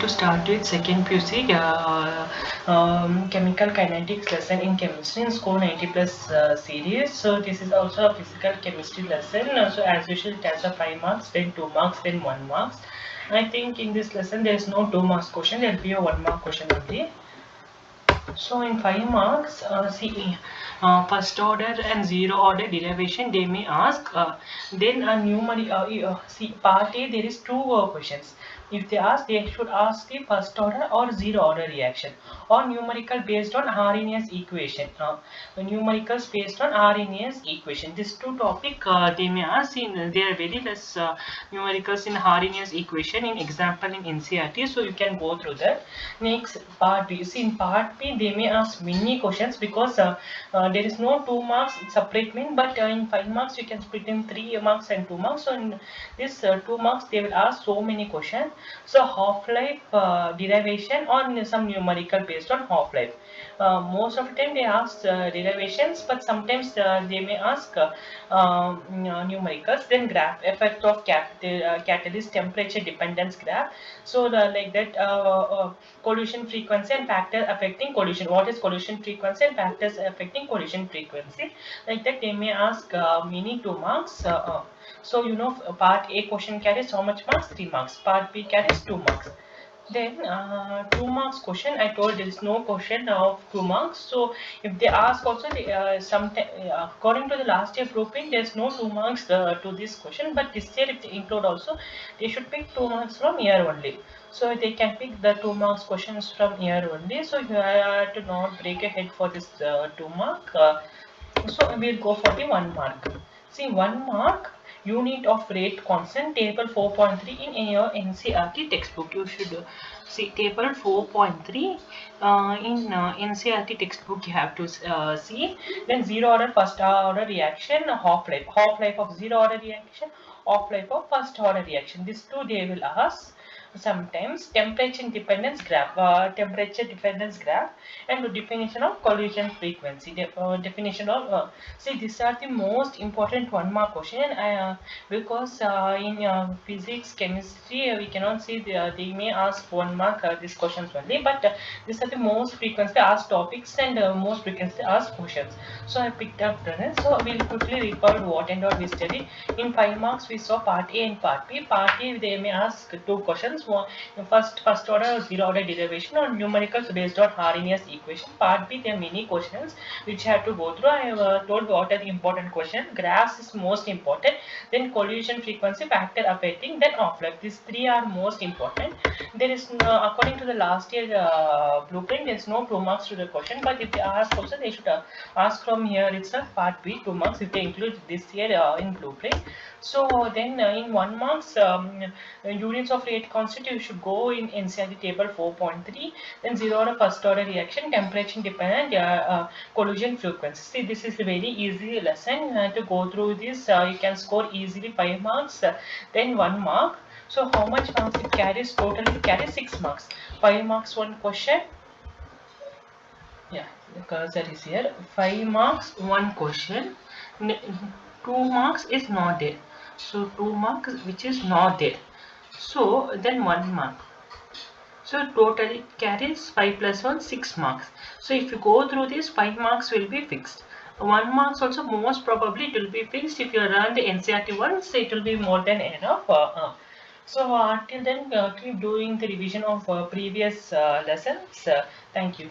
to start with second PUC chemical kinetics lesson in chemistry in score 90 plus series. So this is also a physical chemistry lesson. So as usual it has a 5 marks, then 2 marks, then 1 marks. I think in this lesson there is no 2 marks question, there will be a 1 mark question only. So in 5 marks, first order and zero order derivation they may ask. Then a numeric, see part A there is two questions. If they ask, they should ask the first order or zero order reaction or numerical based on Arrhenius equation. Numericals based on Arrhenius equation. These two topic they may ask. There are very less numericals in Arrhenius equation in example in NCERT, so you can go through that. Next part B. See in part B they may ask many questions because there is no 2 marks separate mean, but in 5 marks you can split in 3 marks and 2 marks. So in this 2 marks they will ask so many questions. So half-life derivation or some numerical based on half-life. Most of the time they ask derivations, but sometimes they may ask numericals. Then graph effect of catalyst temperature dependence graph. So like that collision frequency and factor affecting collision. What is collision frequency and factors affecting collision frequency? Like that they may ask many 2 marks. So you know part A question carries how much marks? 3 marks. Part B carries 2 marks. Then 2 marks question, I told there is no question of 2 marks. So if they ask also, they, according to the last year blueprint, there is no 2 marks to this question. But this year if they include also, they should pick 2 marks from here only. So they can pick the 2 marks questions from here only. So you have to not break a head for this 2 mark. So we'll go for the 1 mark. See 1 mark. Unit of rate constant, table 4.3 in your NCERT textbook. You should see table 4.3 in NCERT textbook. You have to see. Then zero order first order reaction, half-life of zero order reaction, half-life of first order reaction. These two they will ask. Sometimes temperature dependence graph, and the definition of collision frequency. Definition of see, these are the most important 1 mark question. Because in physics, chemistry, we cannot see they may ask 1 mark these questions only. But these are the most frequently asked topics and most frequently asked questions. So I picked up the. So we'll quickly recall what and all we studied. In 5 marks, we saw part A and part B. Part A they may ask 2 questions. First order zero order derivation or numericals based on Arrhenius equation. Part B there are many questions which I have to go through. I have told what are the important questions. Graphs is most important. Then collision frequency, factor affecting, then half-life. These 3 are most important. There is no, according to the last year blueprint, there is no 2 marks to the question. But if they ask also, they should ask from here itself. Part B 2 marks if they include this year in blueprint. So then in 1 marks units of rate constant you should go in NCERT table 4.3. Then zero order first order reaction, temperature dependent collision frequency. See, this is a very easy lesson to go through this. You can score easily 5 marks, then 1 mark. So how much marks it carries? Totally it carries 6 marks. 5 marks 1 question. Yeah, the cursor is here. 5 marks 1 question. 2 marks is not there. So 2 marks which is not there. So then 1 mark. So totally it carries 5 plus 1 6 marks. So if you go through this, 5 marks will be fixed. 1 marks also most probably it will be fixed. If you run the NCERT once, it will be more than enough. So until then keep doing the revision of previous lessons. Thank you.